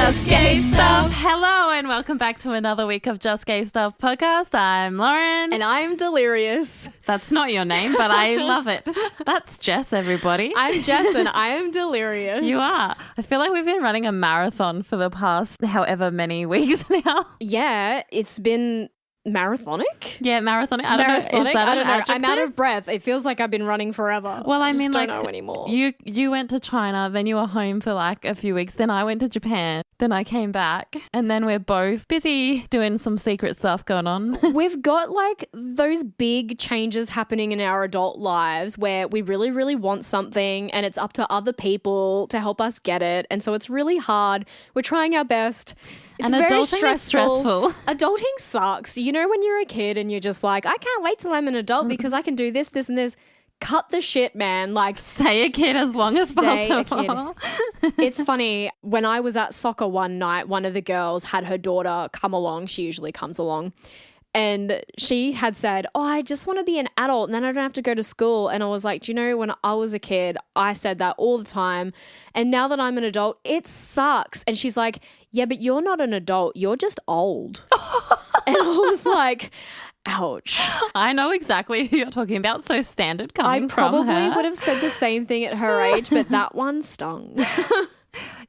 Just Gay Stuff. Hello and welcome back to another week of Just Gay Stuff podcast. I'm Lauren. And I'm Delirious. That's not your name, but I love it. That's Jess, everybody. I'm Jess and I am Delirious. You are. I feel like we've been running a marathon for the past however many weeks now. Yeah, it's been marathonic. Yeah, marathonic. I don't know. Is that I an don't know. adjective? I'm out of breath. It feels like I've been running forever. Well, I mean, don't like, know anymore. You went to China, then you were home for like a few weeks, then I went to Japan, then I came back, and then we're both busy doing some secret stuff going on. We've got like those big changes happening in our adult lives where we really, really want something and it's up to other people to help us get it. And so it's really hard. We're trying our best. It's And very adulting is stressful. Adulting sucks. You know, when you're a kid and you're just like, I can't wait till I'm an adult because I can do this, this, and this. Cut the shit, man. Like, stay a kid as long as Stay a possible. it's funny. When I was at soccer one night, one of the girls had her daughter come along. She usually comes along. And she had said, oh, I just want to be an adult and then I don't have to go to school. And I was like, do you know, when I was a kid, I said that all the time. And now that I'm an adult, it sucks. And she's like, yeah, but you're not an adult. You're just old. And I was like, ouch. I know exactly who you're talking about. So standard I coming from probably her. would have said the same thing at her age, but that one stung.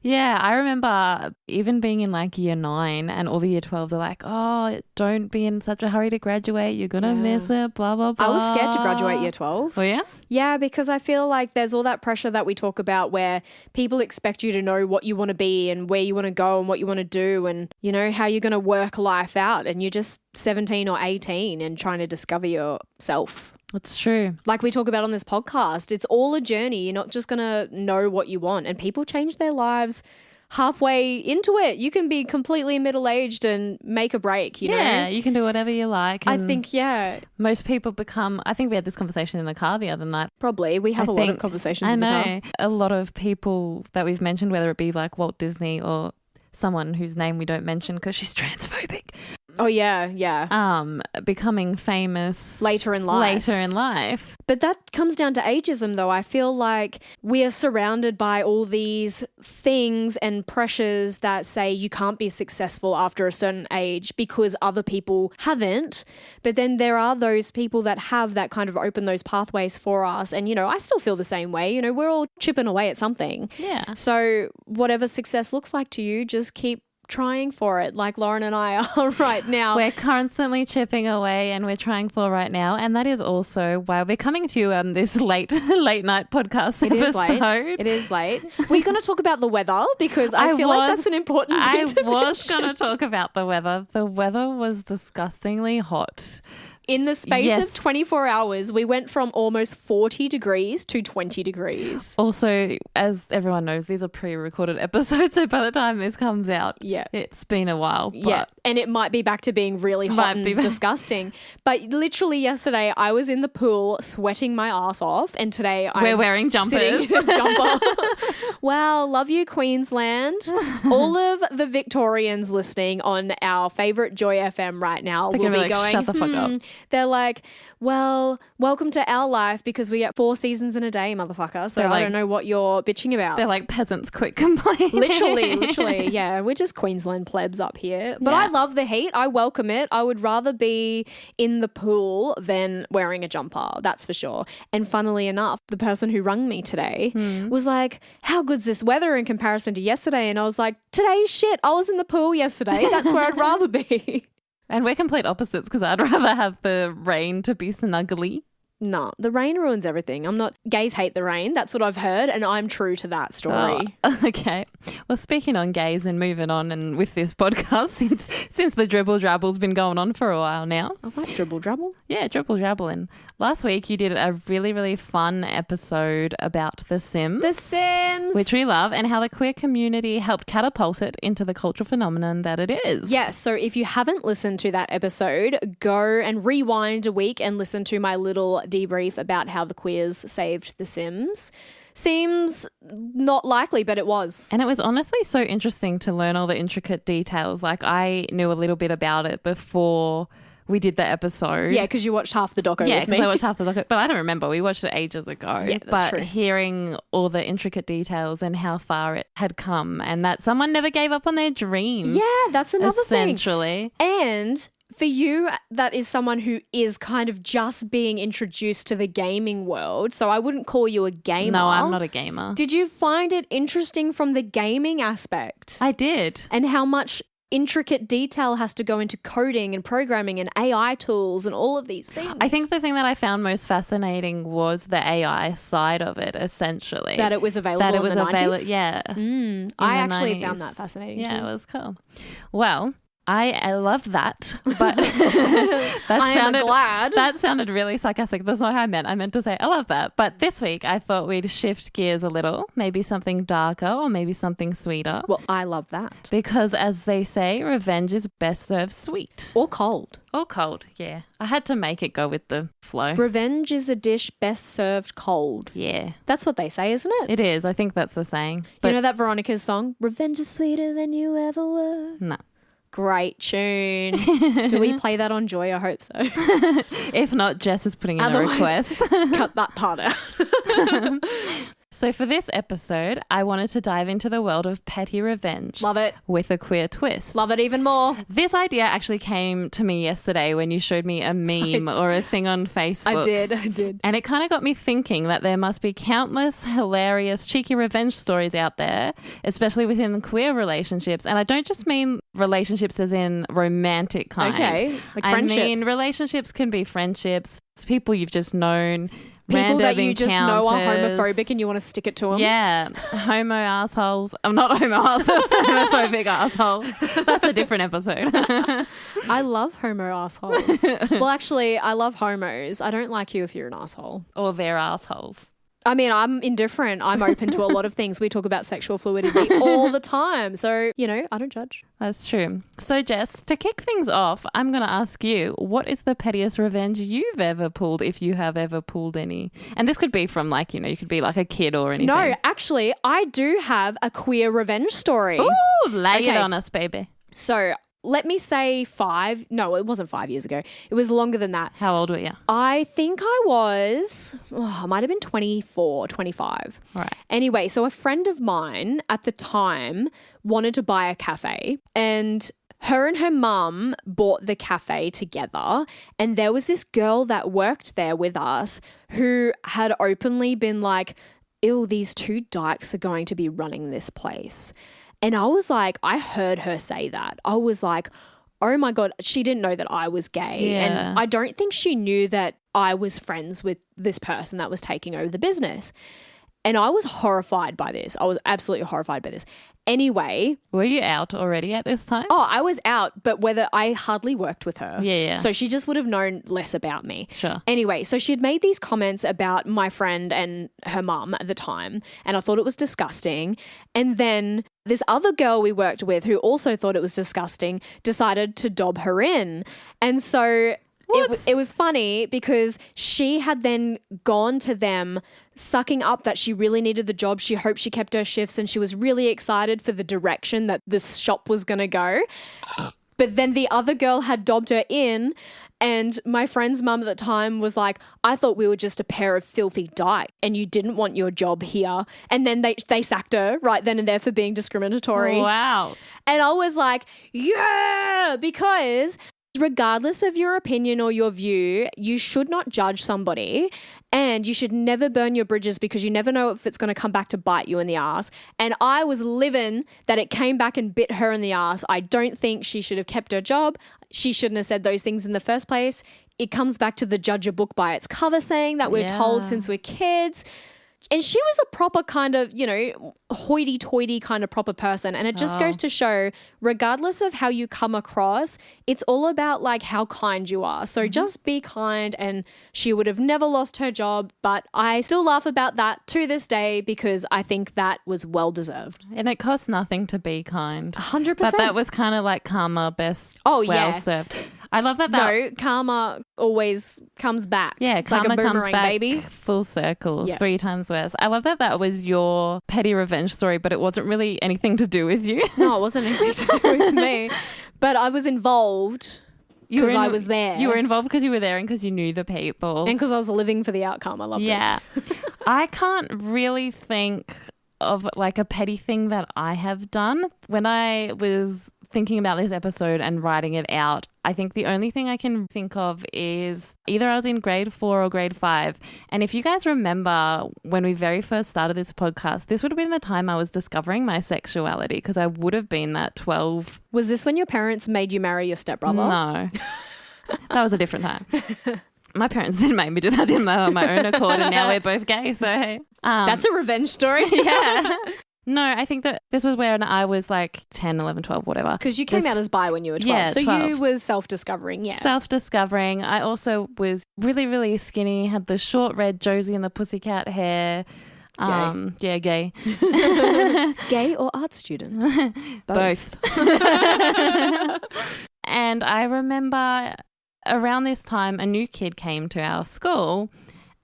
Yeah, I remember even being in like year 9 and all the year 12s are like, oh, don't be in such a hurry to graduate. You're going to miss it, blah, blah, blah. I was scared to graduate year 12. Oh, yeah? Yeah, because I feel like there's all that pressure that we talk about where people expect you to know what you want to be and where you want to go and what you want to do and, you know, how you're going to work life out. And you're just 17 or 18 and trying to discover yourself. It's true. Like we talk about on this podcast, it's all a journey. You're not just going to know what you want. And people change their lives halfway into it. You can be completely middle-aged and make a break, you know? Yeah, you can do whatever you like. I think, yeah. Most people become, I think we had this conversation in the car the other night. Probably. We have a lot of conversations in the car. I know. A lot of people that we've mentioned, whether it be like Walt Disney or someone whose name we don't mention because she's transphobic. Oh, yeah. Becoming famous Later in life. But that comes down to ageism, though. I feel like we are surrounded by all these things and pressures that say you can't be successful after a certain age because other people haven't. But then there are those people that have that kind of open those pathways for us. And, you know, I still feel the same way. You know, we're all chipping away at something. Yeah. So whatever success looks like to you, just keep trying for it like Lauren and I are right now. We're constantly chipping away and we're trying for right now. And that is also why we're coming to you on this late night podcast episode. It is late. We're going to talk about the weather because I feel like that's an important thing to was going to talk about the weather. The weather was disgustingly hot. In the space of 24 hours, we went from almost 40 degrees to 20 degrees. Also, as everyone knows, these are pre-recorded episodes, so by the time this comes out, it's been a while. Yeah, and it might be back to being really hot and disgusting. But literally yesterday, I was in the pool sweating my ass off, and today we're wearing jumpers. Jumper. Wow, love you, Queensland. All of the Victorians listening on our favourite Joy FM right now will be going, shut the fuck up. They're like, well, welcome to our life because we get 4 seasons in a day, motherfucker. So I don't know what you're bitching about. They're like peasants, quit complaining. Literally. Yeah, we're just Queensland plebs up here. But I love the heat. I welcome it. I would rather be in the pool than wearing a jumper. That's for sure. And funnily enough, the person who rung me today was like, how good's this weather in comparison to yesterday? And I was like, today's shit. I was in the pool yesterday. That's where I'd rather be. And we're complete opposites because I'd rather have the rain to be snuggly. No, the rain ruins everything. Gays hate the rain. That's what I've heard. And I'm true to that story. Oh, okay. Well, speaking on gays and moving on and with this podcast, since the dribble drabble's been going on for a while now. I like dribble drabble. Yeah, dribble drabbling. Last week you did a really, really fun episode about The Sims. The Sims! Which we love and how the queer community helped catapult it into the cultural phenomenon that it is. Yes, so if you haven't listened to that episode, go and rewind a week and listen to my little debrief about how the queers saved The Sims. Seems not likely, but it was. And it was honestly so interesting to learn all the intricate details. Like I knew a little bit about it before we did the episode. Yeah, because you watched half the doco Yeah, with because me. I watched half the doco, but I don't remember. We watched it ages ago. Yeah, that's but true. hearing all the intricate details and how far it had come, and that someone never gave up on their dreams. Yeah, that's another thing. Essentially. And for you, that is someone who is kind of just being introduced to the gaming world. So I wouldn't call you a gamer. No, I'm not a gamer. Did you find it interesting from the gaming aspect? I did. And how much intricate detail has to go into coding and programming and AI tools and all of these things? I think the thing that I found most fascinating was the AI side of it, essentially. that it was available in the 90s? Yeah. I the actually 90s. found that fascinating Yeah, too. it was cool. Well, I love that, but I am glad. That sounded really sarcastic. That's not how I meant. I meant to say I love that. But this week I thought we'd shift gears a little, maybe something darker or maybe something sweeter. Well, I love that. Because as they say, revenge is best served sweet. Or cold. Or cold, yeah. I had to make it go with the flow. Revenge is a dish best served cold. Yeah, That's what they say, isn't it? it is. I think that's the saying. But You know that Veronica's song? Revenge is sweeter than you ever were. no. Great tune. Do we play that on Joy? I hope so. If not, Jess is putting in Otherwise- a request. Cut that part out. So for this episode, I wanted to dive into the world of petty revenge Love it. with a queer twist. Love it even more. This idea actually came to me yesterday when you showed me a meme or a thing on Facebook. I did. And it kind of got me thinking that there must be countless hilarious, cheeky revenge stories out there, especially within queer relationships. And I don't just mean relationships as in romantic kind. Okay. Like I friendships. mean, relationships can be friendships, people you've just known, People random that you just know are encounters. homophobic and you want to stick it to them. Yeah, homo assholes. I'm not homo assholes, homophobic assholes. That's a different episode. I love homo assholes. Well, actually, I love homos. I don't like you if you're an asshole. Or they're assholes. I mean, I'm indifferent. I'm open to a lot of things. We talk about sexual fluidity all the time. So, I don't judge. That's true. So, Jess, to kick things off, I'm going to ask you, what is the pettiest revenge you've ever pulled, if you have ever pulled any? And this could be from you could be like a kid or anything. No, actually, I do have a queer revenge story. Ooh, lay Okay. it on us, baby. So let me say it wasn't 5 years ago. It was longer than that. How old were you? I think I might have been 24, 25. All right. Anyway, so a friend of mine at the time wanted to buy a cafe, and her and her mum bought the cafe together, and there was this girl that worked there with us who had openly been like, ew, these two dykes are going to be running this place. And I was like, I heard her say that. I was like, oh my God, she didn't know that I was gay. Yeah. And I don't think she knew that I was friends with this person that was taking over the business. And I was horrified by this. I was absolutely horrified by this. Anyway, Were you out already at this time? I was out, but I hardly worked with her. Yeah. So she just would have known less about me. Sure. Anyway, so she'd made these comments about my friend and her mum at the time, and I thought it was disgusting. And then this other girl we worked with who also thought it was disgusting decided to dob her in. And so it was funny because she had then gone to them sucking up that she really needed the job. She hoped she kept her shifts, and she was really excited for the direction that this shop was going to go. But then the other girl had dobbed her in, and my friend's mum at the time was like, I thought we were just a pair of filthy dykes and you didn't want your job here. And then they sacked her right then and there for being discriminatory. Wow. And I was like, yeah, because regardless of your opinion or your view, you should not judge somebody, and you should never burn your bridges because you never know if it's going to come back to bite you in the ass. And I was living that it came back and bit her in the ass. I don't think she should have kept her job. She shouldn't have said those things in the first place. It comes back to the judge a book by its cover saying that we're told since we're kids. And she was a proper kind of, hoity-toity kind of proper person. And it just goes to show, regardless of how you come across, it's all about how kind you are. So just be kind, and she would have never lost her job. But I still laugh about that to this day because I think that was well-deserved. And it costs nothing to be kind. 100%. But that was kind of like karma best Oh, well yeah. served. I love that. No, karma always comes back. Yeah, it's like karma a boomerang, comes back baby. full circle, Yeah. 3 times worse. I love that was your petty revenge story, but it wasn't really anything to do with you. No, it wasn't anything to do with me. But I was involved because I was there. You were involved because you were there and because you knew the people. And because I was living for the outcome. I loved it. Yeah. I can't really think of like a petty thing that I have done. When I was thinking about this episode and writing it out, I think the only thing I can think of is either I was in grade 4 or grade 5. And if you guys remember when we very first started this podcast, this would have been the time I was discovering my sexuality because I would have been that 12. Was this when your parents made you marry your stepbrother? No. That was a different time. My parents didn't make me do that in my own accord, and now we're both gay, so hey. That's a revenge story. Yeah. No, I think that this was when I was like 10, 11, 12, whatever. Because you came out as bi when you were 12. Yeah, so 12. you was self-discovering, yeah. Self-discovering. I also was really, really skinny, had the short red Josie and the Pussycat hair. Yeah, gay. Gay or art student? Both. And I remember around this time, a new kid came to our school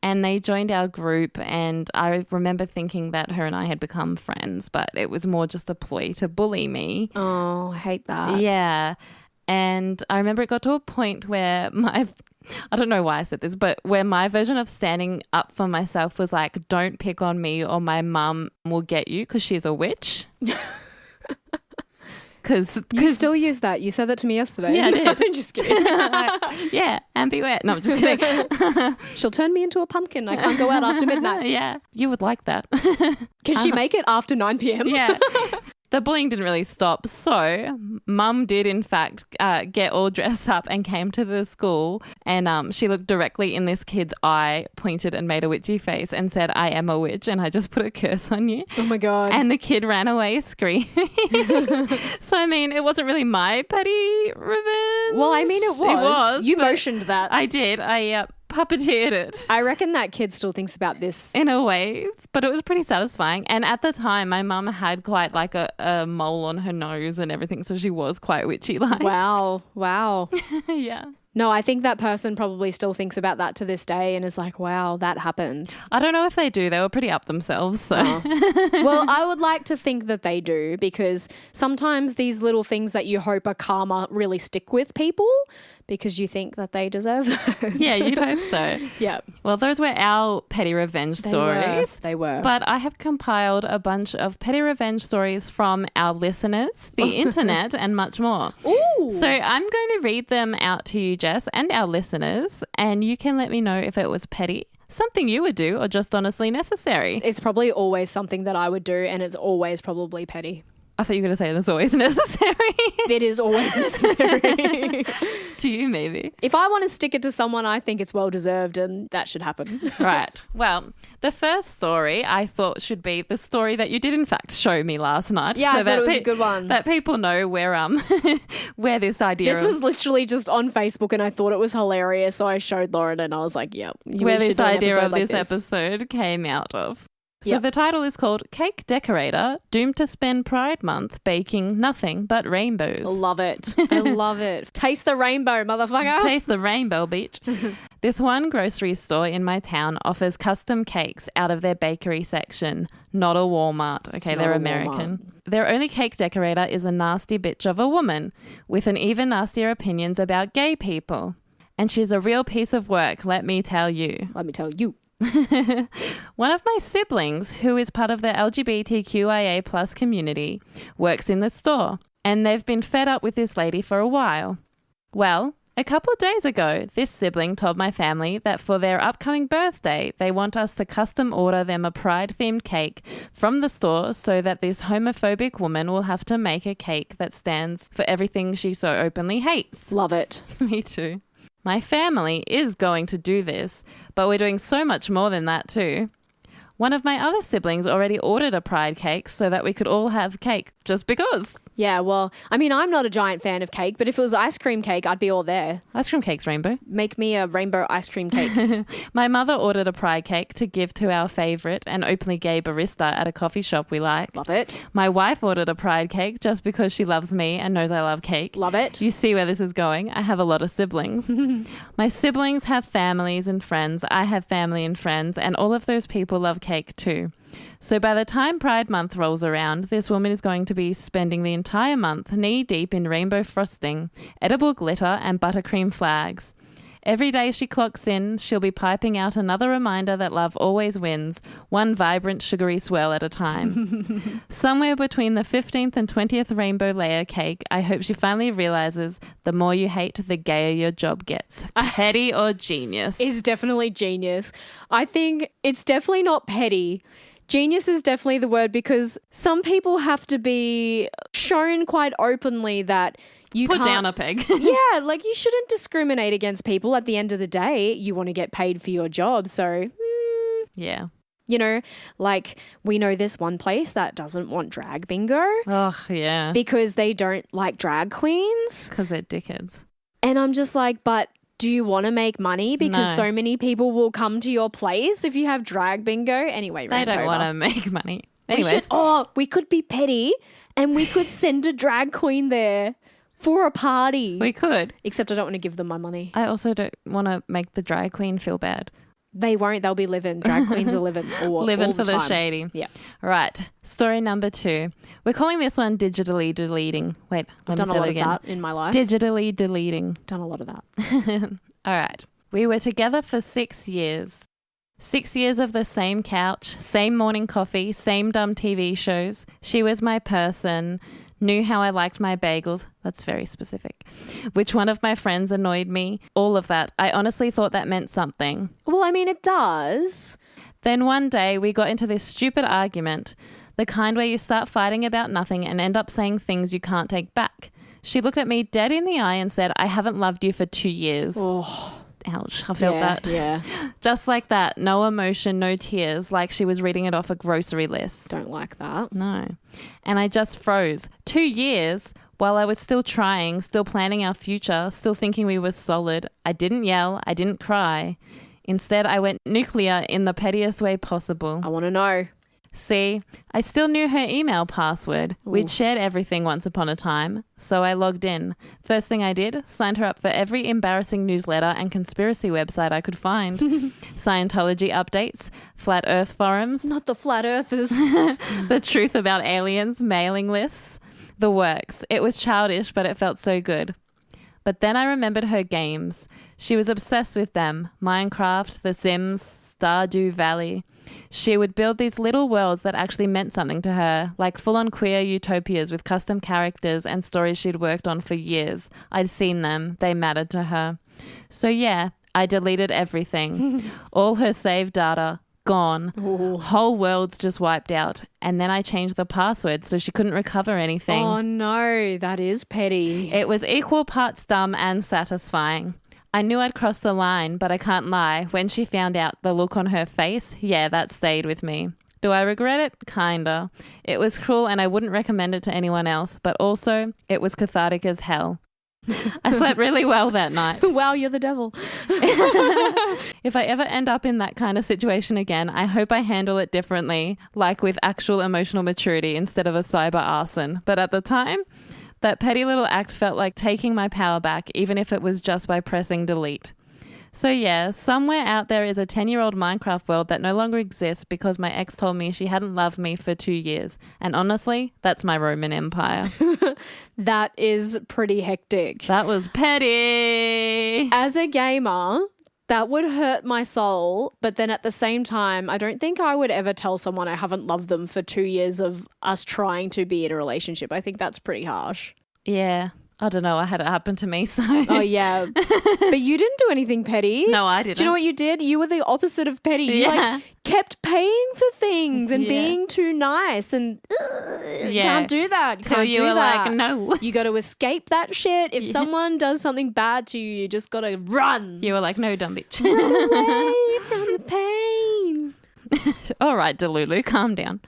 and they joined our group, and I remember thinking that her and I had become friends, but it was more just a ploy to bully me. Oh, I hate that. Yeah. And I remember it got to a point where I don't know why I said this, but where my version of standing up for myself was like, don't pick on me or my mum will get you because she's a witch. Cause you still use that. You said that to me yesterday. Yeah, I did. I'm just kidding. Yeah, and beware. No, I'm just kidding. She'll turn me into a pumpkin. I can't go out after midnight. Yeah, you would like that. Can she make it after 9 p.m? Yeah. The bullying didn't really stop. So mum did, in fact, get all dressed up and came to the school, and she looked directly in this kid's eye, pointed and made a witchy face and said, I am a witch and I just put a curse on you. Oh, my God. And the kid ran away screaming. So, I mean, it wasn't really my petty revenge. Well, I mean, it was. You but motioned that. I did. I puppeteered it. I reckon that kid still thinks about this. In a way, but it was pretty satisfying. And at the time, my mum had quite like a mole on her nose and everything, so she was quite witchy-like. Wow. Yeah. No, I think that person probably still thinks about that to this day and is like, wow, that happened. I don't know if they do. They were pretty up themselves. So. Well, I would like to think that they do, because sometimes these little things that you hope are karma really stick with people because you think that they deserve it. Yeah, you'd hope so. Yeah. Well, those were our petty revenge stories. They were. But I have compiled a bunch of petty revenge stories from our listeners, the internet, and much more. Ooh. So I'm going to read them out to you, Jess, and our listeners, and you can let me know if it was petty, something you would do, or just honestly necessary. It's probably always something that I would do, and it's always probably petty. I thought you were going to say it's always necessary. It is always necessary. To you, maybe. If I want to stick it to someone, I think it's well deserved, and that should happen. Right. Well, the first story I thought should be the story that you did in fact show me last night. Yeah, I thought it was a good one. That people know where where this idea This was literally just on Facebook, and I thought it was hilarious, so I showed Lauren, and I was like, "Yep, where this idea of this episode came out of." So the title is called Cake Decorator Doomed to Spend Pride Month Baking Nothing But Rainbows. Love it. I love it. Taste the rainbow, motherfucker. Taste the rainbow, bitch. This one grocery store in my town offers custom cakes out of their bakery section, not a Walmart. Okay, they're American. Walmart. Their only cake decorator is a nasty bitch of a woman with an even nastier opinions about gay people. And she's a real piece of work, let me tell you. Let me tell you. One of my siblings, who is part of the LGBTQIA plus community, works in the store, and they've been fed up with this lady for a while. Well, a couple of days ago, this sibling told my family that for their upcoming birthday, they want us to custom order them a pride-themed cake from the store so that this homophobic woman will have to make a cake that stands for everything she so openly hates. Love it. Me too. My family is going to do this, but we're doing so much more than that too. One of my other siblings already ordered a pride cake so that we could all have cake just because. Yeah, well, I mean, I'm not a giant fan of cake, but if it was ice cream cake, I'd be all there. Ice cream cake's rainbow. Make me a rainbow ice cream cake. My mother ordered a pride cake to give to our favourite, an openly gay barista at a coffee shop we like. Love it. My wife ordered a pride cake just because she loves me and knows I love cake. Love it. You see where this is going. I have a lot of siblings. My siblings have families and friends. I have family and friends, and all of those people love cake too. So by the time Pride Month rolls around, this woman is going to be spending the entire month knee-deep in rainbow frosting, edible glitter, and buttercream flags. Every day she clocks in, she'll be piping out another reminder that love always wins, one vibrant sugary swirl at a time. Somewhere between the 15th and 20th rainbow layer cake, I hope she finally realizes the more you hate, the gayer your job gets. Petty or genius? It's definitely genius. I think it's definitely not petty. Genius is definitely the word, because some people have to be shown quite openly that you Put can't down a peg. yeah, like you shouldn't discriminate against people. At the end of the day, you want to get paid for your job. So, Yeah. you know, like we know this one place that doesn't want drag bingo Oh, yeah. because they don't like drag queens. Because they're dickheads. And I'm just like, but do you want to make money? Because No. so many people will come to your place if you have drag bingo. Anyway, They don't want to make money. Anyways, we could be petty and we could send a drag queen there for a party. we could. Except I don't want to give them my money. I also don't want to make the drag queen feel bad. They won't. They'll be living. Drag queens are living. Living all for the time. shady. Yeah. Right. Story number 2. We're calling this one digitally deleting. Wait, let Done me a say lot that of again. that in my life. Digitally deleting. Done a lot of that. All right. We were together for 6 years. 6 years of the same couch, same morning coffee, same dumb TV shows. She was my person, knew how I liked my bagels. That's very specific. Which one of my friends annoyed me? All of that. I honestly thought that meant something. Well, I mean, it does. Then one day we got into this stupid argument, the kind where you start fighting about nothing and end up saying things you can't take back. She looked at me dead in the eye and said, I haven't loved you for 2 years. Oh, Ouch, I felt yeah, that. Yeah. Just like that, no emotion, no tears, like she was reading it off a grocery list. Don't like that. No. And I just froze. 2 years while I was still trying, still planning our future, still thinking we were solid. I didn't yell, I didn't cry. Instead, I went nuclear in the pettiest way possible. I want to know. See, I still knew her email password. We'd shared everything once upon a time, so I logged in. First thing I did, signed her up for every embarrassing newsletter and conspiracy website I could find. Scientology updates, flat earth forums, Not the flat earthers. the truth about aliens, mailing lists, the works. It was childish, but it felt so good. But then I remembered her games. She was obsessed with them. Minecraft, The Sims, Stardew Valley. She would build these little worlds that actually meant something to her, like full-on queer utopias with custom characters and stories she'd worked on for years. I'd seen them. They mattered to her. So yeah, I deleted everything. All her saved data. Gone. Ooh. Whole worlds just wiped out. And then I changed the password so she couldn't recover anything. Oh no, that is petty. It was equal parts dumb and satisfying. I knew I'd crossed the line, but I can't lie. When she found out, the look on her face, yeah, that stayed with me. Do I regret it? Kinda. It was cruel and I wouldn't recommend it to anyone else, but also, it was cathartic as hell. I slept really well that night. Wow, you're the devil. If I ever end up in that kind of situation again, I hope I handle it differently, like with actual emotional maturity instead of a cyber arson. But at the time, that petty little act felt like taking my power back, even if it was just by pressing delete. So yeah, somewhere out there is a 10-year-old Minecraft world that no longer exists because my ex told me she hadn't loved me for 2 years. And honestly, that's my Roman Empire. That is pretty hectic. That was petty. As a gamer, that would hurt my soul. But then at the same time, I don't think I would ever tell someone I haven't loved them for 2 years of us trying to be in a relationship. I think that's pretty harsh. Yeah, I don't know. I had it happen to me, so. Oh, yeah. But you didn't do anything petty. No, I didn't. Do you know what you did? You were the opposite of petty. You Yeah. kept paying for things and Yeah. being too nice and can't do that. Till Can't you do were that. like, no. You got to escape that shit. If someone does something bad to you, you just got to run. You were like, no, dumb bitch. Away from the pain. All right, Delulu, calm down.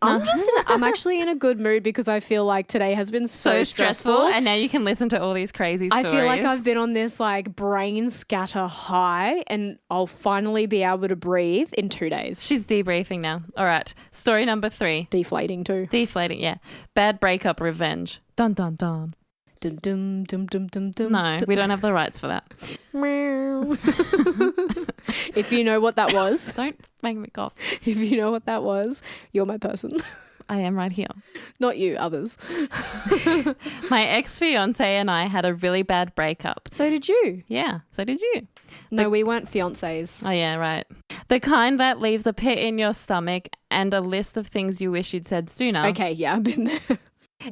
I'm actually in a good mood because I feel like today has been so stressful. And now you can listen to all these crazy I stories. feel like I've been on this like brain scatter high and I'll finally be able to breathe in 2 days. She's debriefing now. All right, story number 3. Deflating too. Deflating, yeah. Bad breakup revenge. Dun, dun, dun. Dum, dum, dum, dum, dum, dum. No, we don't have the rights for that. now. If you know what that was, Don't make me cough. if you know what that was, you're my person. I am right here. Not you, others. My ex-fiance and I had a really bad breakup. So did you. Yeah, so did you. No, we weren't fiancés. Oh, yeah, right. The kind that leaves a pit in your stomach and a list of things you wish you'd said sooner. Okay, yeah, I've been there.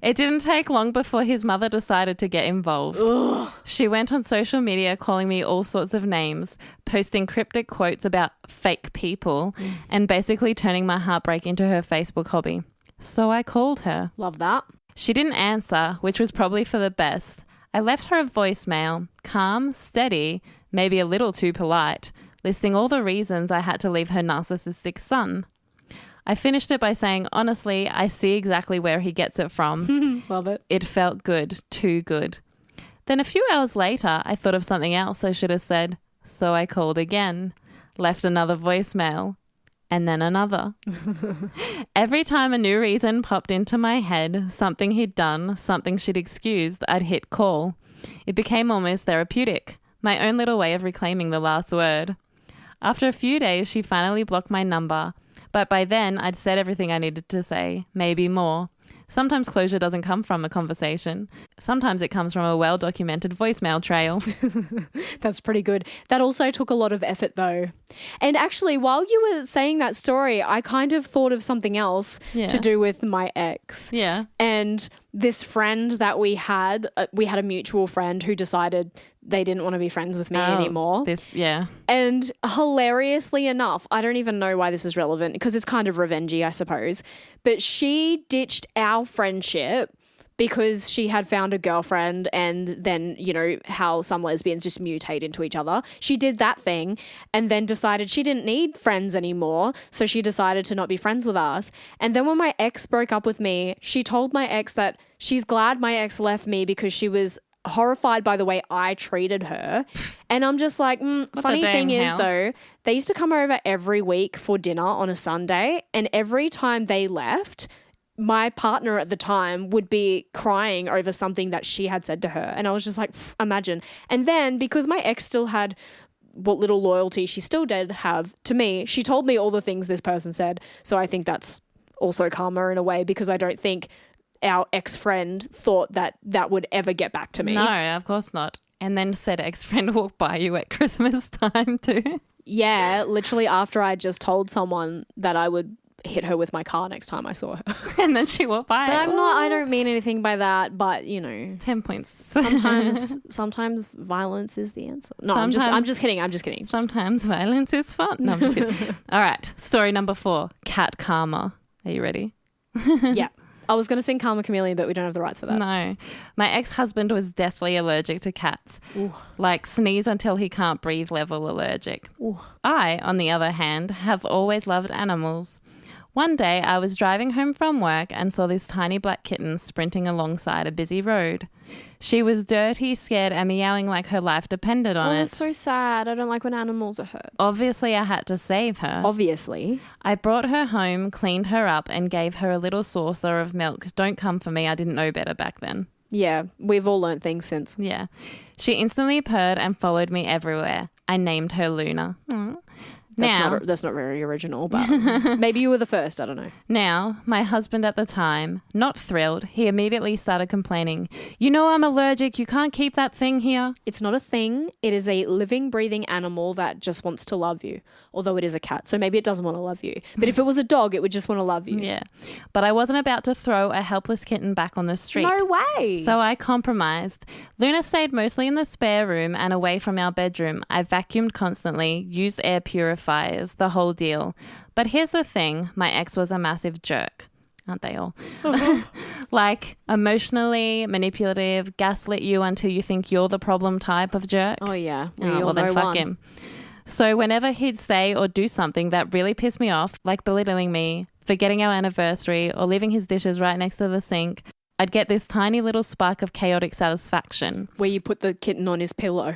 It didn't take long before his mother decided to get involved. Ugh. She went on social media calling me all sorts of names, posting cryptic quotes about fake people, and basically turning my heartbreak into her Facebook hobby. So I called her. Love that. She didn't answer, which was probably for the best. I left her a voicemail, calm, steady, maybe a little too polite, listing all the reasons I had to leave her narcissistic son. I finished it by saying, honestly, I see exactly where he gets it from. Love it. It felt good, too good. Then a few hours later, I thought of something else I should have said. So I called again, left another voicemail, and then another. Every time a new reason popped into my head, something he'd done, something she'd excused, I'd hit call. It became almost therapeutic, my own little way of reclaiming the last word. After a few days, she finally blocked my number, but by then I'd said everything I needed to say, maybe more. Sometimes closure doesn't come from a conversation. Sometimes it comes from a well-documented voicemail trail. That's pretty good. That also took a lot of effort though. And actually, while you were saying that story, I kind of thought of something else Yeah. to do with my ex. Yeah. And this friend that we had a mutual friend who decided they didn't want to be friends with me anymore. Yeah. And hilariously enough, I don't even know why this is relevant because it's kind of revengey, I suppose. But she ditched our friendship because she had found a girlfriend, and then, you know, how some lesbians just mutate into each other. She did that thing and then decided she didn't need friends anymore. So she decided to not be friends with us. And then when my ex broke up with me, she told my ex that she's glad my ex left me because she was horrified by the way I treated her. And I'm just like, funny thing is though, they used to come over every week for dinner on a Sunday, and every time they left, my partner at the time would be crying over something that she had said to her. And I was just like, imagine. And then because my ex still had what little loyalty she still did have to me, she told me all the things this person said. So I think that's also karma in a way, because I don't think our ex-friend thought that that would ever get back to me. No, of course not. And then said ex-friend walked by you at Christmas time too. Yeah, literally after I just told someone that I would hit her with my car next time I saw her. And then she walked by. But I don't mean anything by that, but you know, 10 points. sometimes violence is the answer. No, I'm just kidding. Sometimes violence is fun. No, I'm just kidding. All right. Story number 4, cat karma. Are you ready? Yeah. I was going to sing Karma Chameleon, but we don't have the rights for that. No. My ex-husband was deathly allergic to cats. Ooh. Like sneeze until he can't breathe level allergic. Ooh. I, on the other hand, have always loved animals. One day I was driving home from work and saw this tiny black kitten sprinting alongside a busy road. She was dirty, scared, and meowing like her life depended on it. That's so sad. I don't like when animals are hurt. Obviously, I had to save her. Obviously. I brought her home, cleaned her up, and gave her a little saucer of milk. Don't come for me. I didn't know better back then. Yeah, we've all learnt things since. Yeah. She instantly purred and followed me everywhere. I named her Luna. That's not very original, but maybe you were the first. I don't know. Now, my husband at the time, not thrilled, he immediately started complaining. You know I'm allergic. You can't keep that thing here. It's not a thing. It is a living, breathing animal that just wants to love you. Although it is a cat, so maybe it doesn't want to love you. But if it was a dog, it would just want to love you. Yeah. But I wasn't about to throw a helpless kitten back on the street. No way. So I compromised. Luna stayed mostly in the spare room and away from our bedroom. I vacuumed constantly, used air purifiers, the whole deal. But here's the thing. My ex was a massive jerk. Aren't they all? Like emotionally manipulative, gaslit you until you think you're the problem type of jerk. Oh, yeah. Well, then fuck him. So whenever he'd say or do something that really pissed me off, like belittling me, forgetting our anniversary, or leaving his dishes right next to the sink, I'd get this tiny little spark of chaotic satisfaction. Where you put the kitten on his pillow.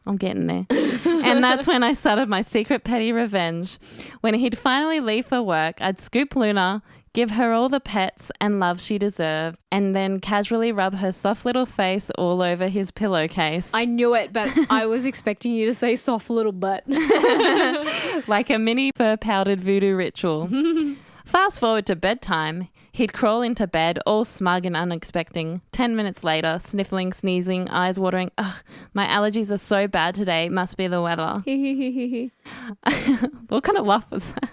I'm getting there. And that's when I started my secret petty revenge. When he'd finally leave for work, I'd scoop Luna, give her all the pets and love she deserved, and then casually rub her soft little face all over his pillowcase. I knew it, but I was expecting you to say soft little butt. Like a mini fur-powdered voodoo ritual. Fast forward to bedtime. He'd crawl into bed, all smug and unexpected. 10 minutes later, sniffling, sneezing, eyes watering. Ugh, my allergies are so bad today. Must be the weather. What kind of laugh was that?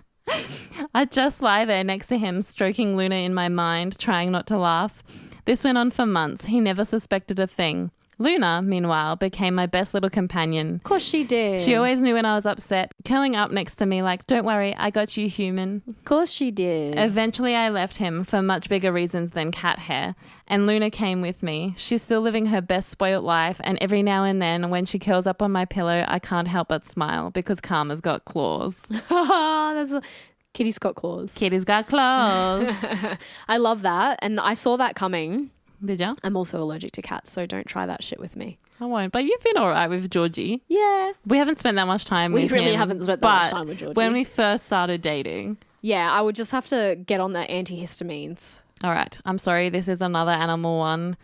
I'd just lie there next to him, stroking Luna in my mind, trying not to laugh. This went on for months. He never suspected a thing. Luna, meanwhile, became my best little companion. Of course she did. She always knew when I was upset, curling up next to me like, don't worry, I got you, human. Of course she did. Eventually I left him for much bigger reasons than cat hair, and Luna came with me. She's still living her best spoilt life, and every now and then when she curls up on my pillow, I can't help but smile because Karma's got claws. Kitty's got claws. Kitty's got claws. I love that, and I saw that coming. Did ya? I'm also allergic to cats, so don't try that shit with me. I won't, but you've been all right with Georgie. Yeah. We haven't spent that much time with him. We really haven't spent that much time with Georgie. When we first started dating. Yeah, I would just have to get on the antihistamines. All right. I'm sorry, this is another animal one,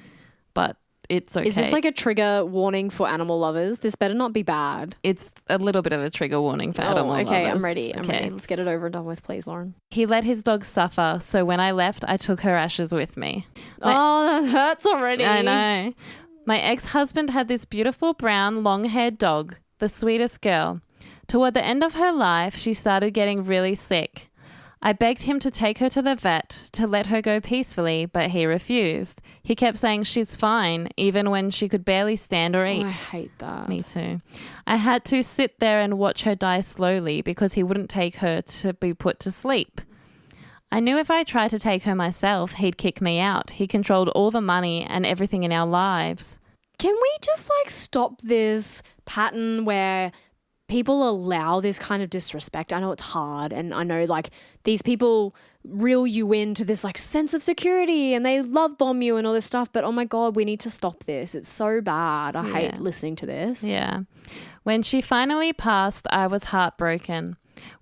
but it's okay. Is this like a trigger warning for animal lovers? This better not be bad. It's a little bit of a trigger warning for animal lovers. Okay, I'm ready. I'm ready. Let's get it over and done with, please, Lauren. He let his dog suffer, so when I left, I took her ashes with me. Oh, that hurts already. I know. My ex-husband had this beautiful brown, long-haired dog, the sweetest girl. Toward the end of her life, she started getting really sick. I begged him to take her to the vet to let her go peacefully, but he refused. He kept saying she's fine, even when she could barely stand or eat. I hate that. Me too. I had to sit there and watch her die slowly because he wouldn't take her to be put to sleep. I knew if I tried to take her myself, he'd kick me out. He controlled all the money and everything in our lives. Can we just stop this pattern where people allow this kind of disrespect? I know it's hard, and I know these people reel you into this sense of security and they love bomb you and all this stuff, but oh my God, we need to stop this. It's so bad. I hate listening to this. Yeah. When she finally passed, I was heartbroken.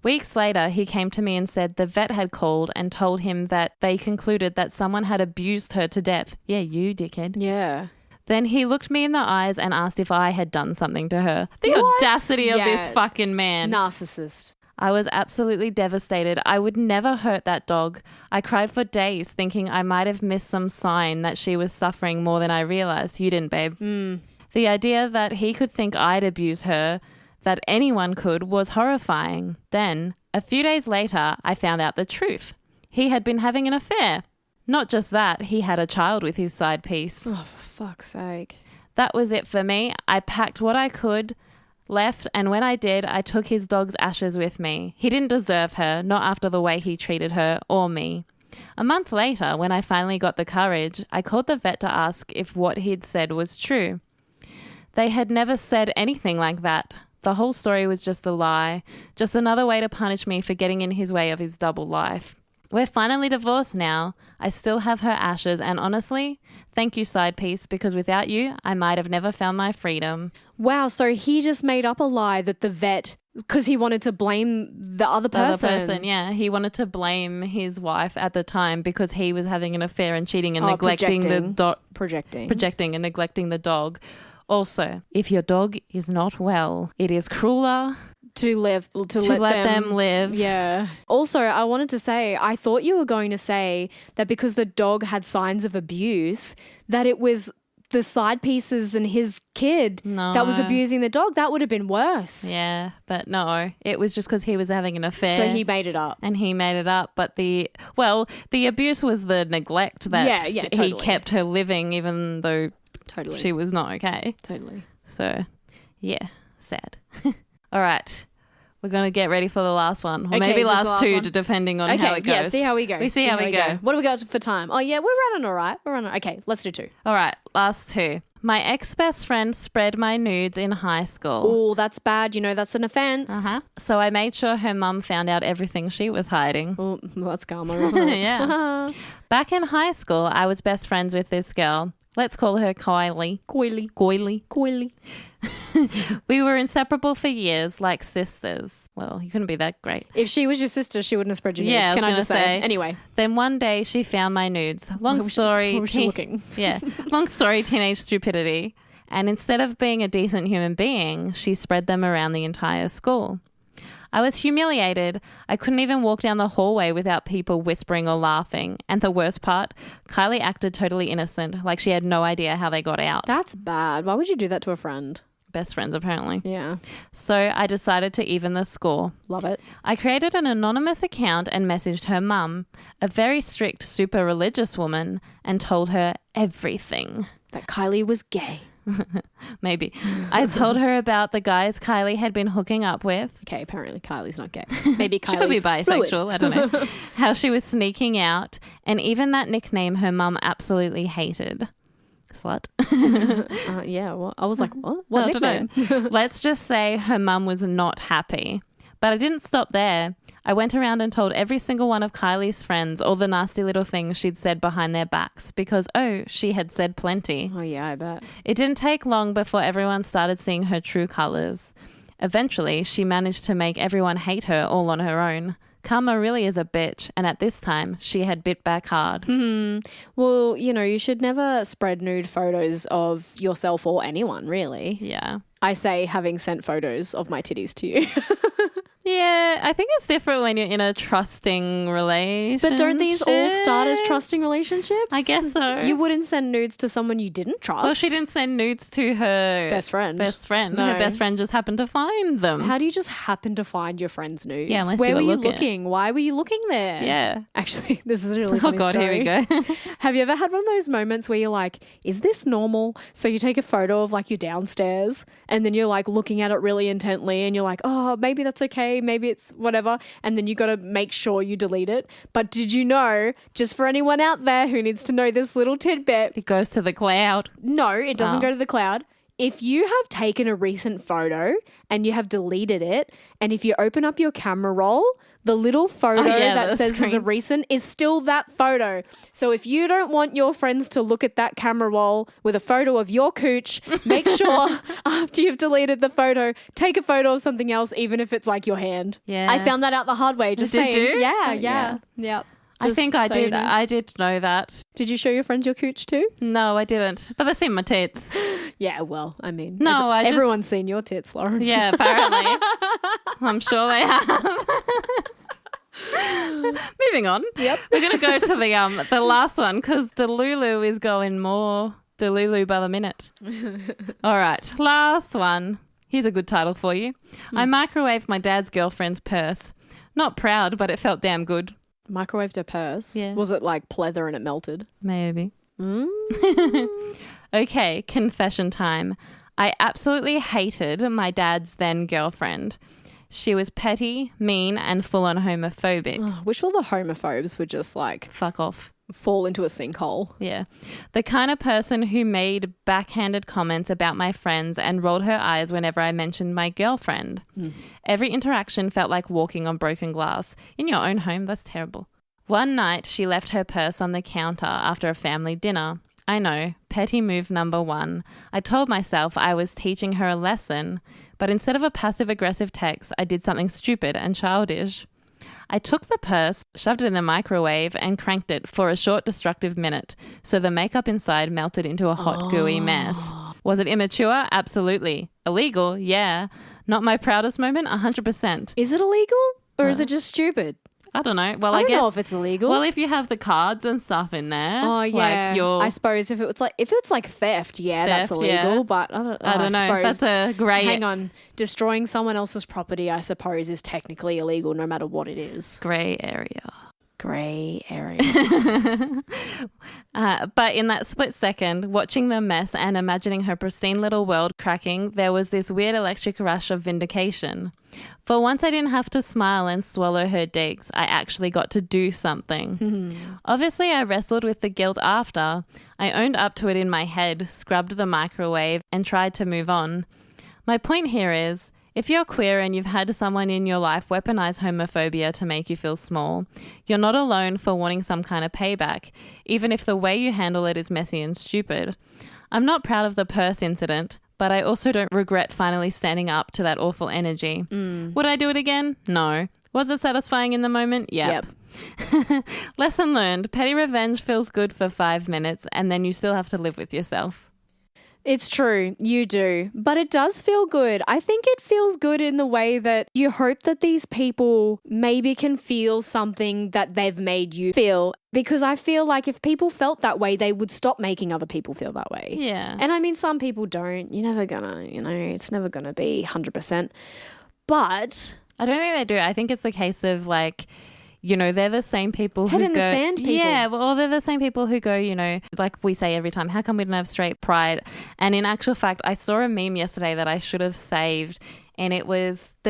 Weeks later, he came to me and said the vet had called and told him that they concluded that someone had abused her to death. Yeah, you dickhead. Yeah. Then he looked me in the eyes and asked if I had done something to her. The audacity of this fucking man. Narcissist. I was absolutely devastated. I would never hurt that dog. I cried for days thinking I might have missed some sign that she was suffering more than I realized. You didn't, babe. The idea that he could think I'd abuse her, that anyone could, was horrifying. Then, a few days later, I found out the truth. He had been having an affair. Not just that, he had a child with his side piece. Oh, for fuck's sake. That was it for me. I packed what I could, left, and when I did, I took his dog's ashes with me. He didn't deserve her, not after the way he treated her or me. A month later, when I finally got the courage, I called the vet to ask if what he'd said was true. They had never said anything like that. The whole story was just a lie, just another way to punish me for getting in his way of his double life. We're finally divorced now. I still have her ashes, and honestly, thank you, side piece, because without you, I might have never found my freedom. Wow, so he just made up a lie that the vet, because he wanted to blame the other person. Yeah. He wanted to blame his wife at the time because he was having an affair and cheating and neglecting projecting and neglecting the dog. Also, if your dog is not well, it is crueler to let them live. Yeah. Also, I wanted to say, I thought you were going to say that because the dog had signs of abuse, that it was the side pieces and his kid that was abusing the dog. That would have been worse. Yeah, but no, it was just because he was having an affair. So he made it up. And he made it up. But the abuse was the neglect that totally. He kept her living even though she was not okay. Totally. So, yeah, sad. All right. We're going to get ready for the last one. Or maybe last two, depending on how it goes. Yeah, see how we go. We see how we go. What do we got for time? Oh, yeah, we're running all right. Okay, let's do 2. All right, last 2. My ex-best friend spread my nudes in high school. Oh, that's bad. That's an offense. So I made sure her mum found out everything she was hiding. Oh, that's karma, isn't it? Yeah. Back in high school, I was best friends with this girl. Let's call her Kylie. Coily. We were inseparable for years, like sisters. Well, you couldn't be that great. If she was your sister, she wouldn't have spread your nudes. Yeah, Can I just say? Anyway. Then one day she found my nudes. Long story. Where was she looking? Yeah. Long story, teenage stupidity. And instead of being a decent human being, she spread them around the entire school. I was humiliated. I couldn't even walk down the hallway without people whispering or laughing. And the worst part, Kylie acted totally innocent, like she had no idea how they got out. That's bad. Why would you do that to a friend? Best friends, apparently. Yeah. So I decided to even the score. Love it. I created an anonymous account and messaged her mum, a very strict, super religious woman, and told her everything. That Kylie was gay. Maybe. I told her about the guys Kylie had been hooking up with. Okay, apparently Kylie's not gay. Maybe Kylie's She could be bisexual, fluid. I don't know. How she was sneaking out, and even that nickname her mum absolutely hated. Slut. Yeah, well, I was like, what? What I don't nickname? know. Let's just say her mum was not happy. But I didn't stop there. I went around and told every single one of Kylie's friends all the nasty little things she'd said behind their backs because, she had said plenty. Oh, yeah, I bet. It didn't take long before everyone started seeing her true colours. Eventually, she managed to make everyone hate her all on her own. Karma really is a bitch, and at this time, she had bit back hard. Well, you should never spread nude photos of yourself or anyone, really. Yeah. I say having sent photos of my titties to you. Yeah, I think it's different when you're in a trusting relationship. But don't these all start as trusting relationships? I guess so. You wouldn't send nudes to someone you didn't trust. Well, she didn't send nudes to her Best friend. No. Her best friend just happened to find them. How do you just happen to find your friend's nudes? Yeah, unless Where you were were you looking. looking? Why were you looking there? Yeah. Actually, this is a really Oh, funny God, story. here we go. Have you ever had one of those moments where you're like, is this normal? So you take a photo of like you downstairs and then you're like looking at it really intently and you're like, oh, maybe that's okay. Maybe it's whatever. And then you got to make sure you delete it. But did you know, just for anyone out there who needs to know this little tidbit, It goes to the cloud. no, it doesn't Oh. go to the cloud. If you have taken a recent photo and you have deleted it, and if you open up your camera roll, the little photo that the says there's a screen. recent is still that photo. So if you don't want your friends to look at that camera roll with a photo of your cooch, make sure after you've deleted the photo, take a photo of something else, even if it's like your hand. Yeah. I found that out the hard way. Just Did saying. you? Yeah, Yeah. Yep. I think I Just so you did. know. I did know that. Did you show your friends your cooch too? No, I didn't. But they've seen my tits. Yeah, well, I mean, No, I just- everyone's seen your tits, Lauren. Yeah, apparently. I'm sure they have. Moving on. Yep. We're going to go to the last one because Delulu is going more Delulu by the minute. All right, last one. Here's a good title for you. I microwaved my dad's girlfriend's purse. Not proud, but it felt damn good. Microwaved a purse. Yeah. Was it like pleather and it melted? Maybe. Okay, confession time. I absolutely hated my dad's then girlfriend. She was petty, mean, and full-on homophobic. Wish all the homophobes would just like Fuck off. fall into a sinkhole. Yeah. The kind of person who made backhanded comments about my friends and rolled her eyes whenever I mentioned my girlfriend. Every interaction felt like walking on broken glass. In your own home, that's terrible. One night, she left her purse on the counter after a family dinner. I know, petty move number 1. I told myself I was teaching her a lesson, but instead of a passive-aggressive text, I did something stupid and childish. I took the purse, shoved it in the microwave, and cranked it for a short destructive minute, so the makeup inside melted into a hot, gooey mess. Was it immature? Absolutely. Illegal? Yeah. Not my proudest moment? 100%. Is it illegal or is it just stupid? I don't know. Well, I I don't guess. know if it's illegal. Well, if you have the cards and stuff in there. Oh yeah, Like your, I suppose if it's like theft, yeah, that's Theft, illegal. yeah. But I don't know. suppose- That's a grey Hang on, destroying someone else's property, I suppose, is technically illegal, no matter what it is. grey area. Grey area. But in that split second, watching the mess and imagining her pristine little world cracking, there was this weird electric rush of vindication. For once I didn't have to smile and swallow her digs. I actually got to do something. Obviously, I wrestled with the guilt after. I owned up to it in my head, scrubbed the microwave, and tried to move on. My point here is, If you're queer and you've had someone in your life weaponize homophobia to make you feel small, you're not alone for wanting some kind of payback, even if the way you handle it is messy and stupid. I'm not proud of the purse incident, but I also don't regret finally standing up to that awful energy. Would I do it again? No. Was it satisfying in the moment? Yep. Lesson learned. Petty revenge feels good for 5 minutes and then you still have to live with yourself. It's true, you do. But it does feel good. I think it feels good in the way that you hope that these people maybe can feel something that they've made you feel. Because I feel like if people felt that way, they would stop making other people feel that way. Yeah. And I mean, some people don't. You're never gonna, it's never gonna be 100%. But I don't think they do. I think it's the case of like, they're the same people head who in go, the sand people. Yeah, well, they're the same people who go, like we say every time, how come we don't have straight pride? And in actual fact, I saw a meme yesterday that I should have saved, and there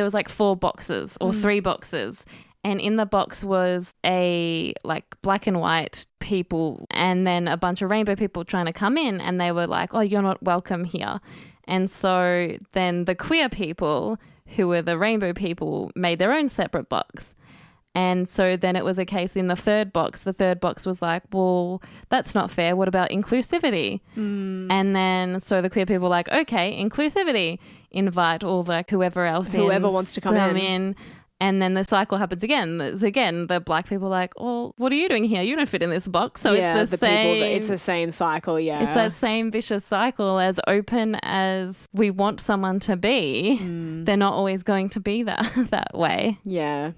was like 4 boxes or 3 boxes. And in the box was a like black and white people and then a bunch of rainbow people trying to come in, and they were like, oh, you're not welcome here. And so then the queer people, who were the rainbow people, made their own separate box. And so then it was a case in the third box was like, well, that's not fair. What about inclusivity? And then so the queer people were like, okay, inclusivity. Invite all the whoever wants to come in. And then the cycle happens again. There's again the black people like, oh, what are you doing here? You don't fit in this box. So it's the same. It's the same cycle, yeah. It's that same vicious cycle. As open as we want someone to be, they're not always going to be that way. Yeah.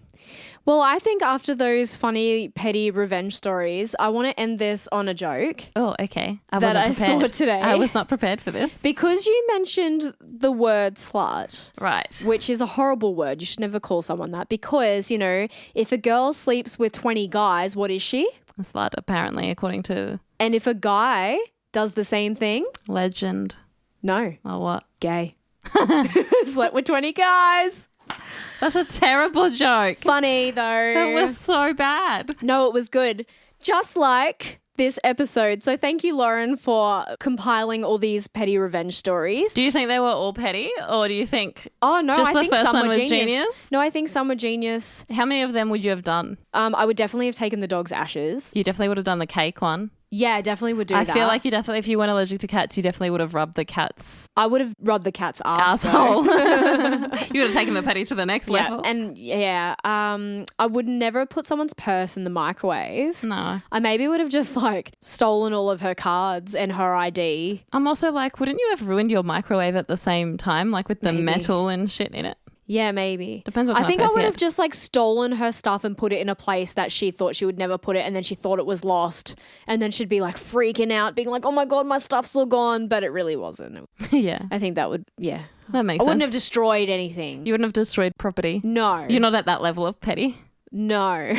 Well, I think after those funny, petty revenge stories, I want to end this on a joke. Oh, okay. I saw today. I was not prepared for this. Because you mentioned the word slut. Right. Which is a horrible word. You should never call someone that. Because, if a girl sleeps with 20 guys, what is she? A slut, apparently, according to... And if a guy does the same thing? Legend. No. Oh, what? Gay. Slept with 20 guys. That's a terrible joke. Funny, though. That was so bad. No, it was good. Just like this episode. So thank you, Lauren, for compiling all these petty revenge stories. Do you think they were all petty, or do you think I think some were genius? No, I think some were genius. How many of them would you have done? I would definitely have taken the dog's ashes. You definitely would have done the cake one. Yeah, I definitely would do that. I feel like you definitely, if you weren't allergic to cats, you definitely would have rubbed the cat's... I would have rubbed the cat's asshole. You would have taken the petty to the next level. And I would never put someone's purse in the microwave. No. I maybe would have just like stolen all of her cards and her ID. I'm also like, wouldn't you have ruined your microwave at the same time, like with the metal and shit in it? Yeah, maybe. Depends what kind I think of I purse would you have had. just like stolen her stuff and put it in a place that she thought she would never put it, and then she thought it was lost, and then she'd be like freaking out, being like, oh my God, my stuff's all gone, but it really wasn't. Yeah. I think that would, That makes sense. I wouldn't have destroyed anything. You wouldn't have destroyed property. No. You're not at that level of petty. No.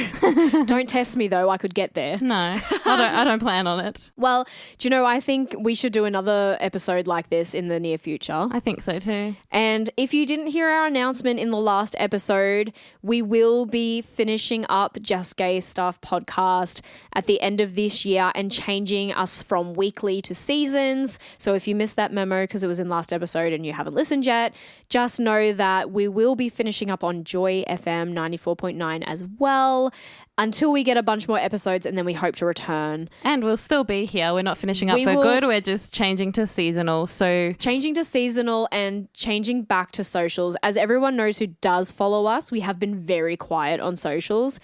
Don't test me though. I could get there. No, I don't plan on it. Well, do you know, I think we should do another episode like this in the near future. I think so too. And if you didn't hear our announcement in the last episode, we will be finishing up Just Gay Stuff podcast at the end of this year and changing us from weekly to seasons. So if you missed that memo because it was in last episode and you haven't listened yet, just know that we will be finishing up on Joy FM 94.9 as well until we get a bunch more episodes, and then we hope to return. And we'll still be here. We're not finishing up for good. We're just changing to seasonal. So changing to seasonal and changing back to socials. As everyone knows who does follow us, we have been very quiet on socials.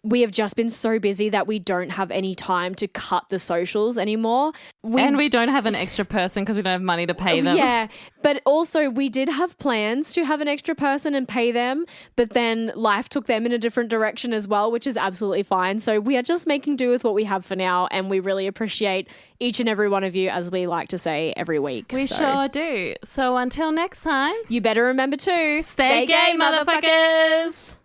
We have just been so busy that we don't have any time to cut the socials anymore. And we don't have an extra person because we don't have money to pay them. Yeah, but also we did have plans to have an extra person and pay them, but then life took them in a different direction as well, which is absolutely fine. So we are just making do with what we have for now, and we really appreciate each and every one of you, as we like to say every week. We sure do. So until next time, you better remember to stay gay, motherfuckers.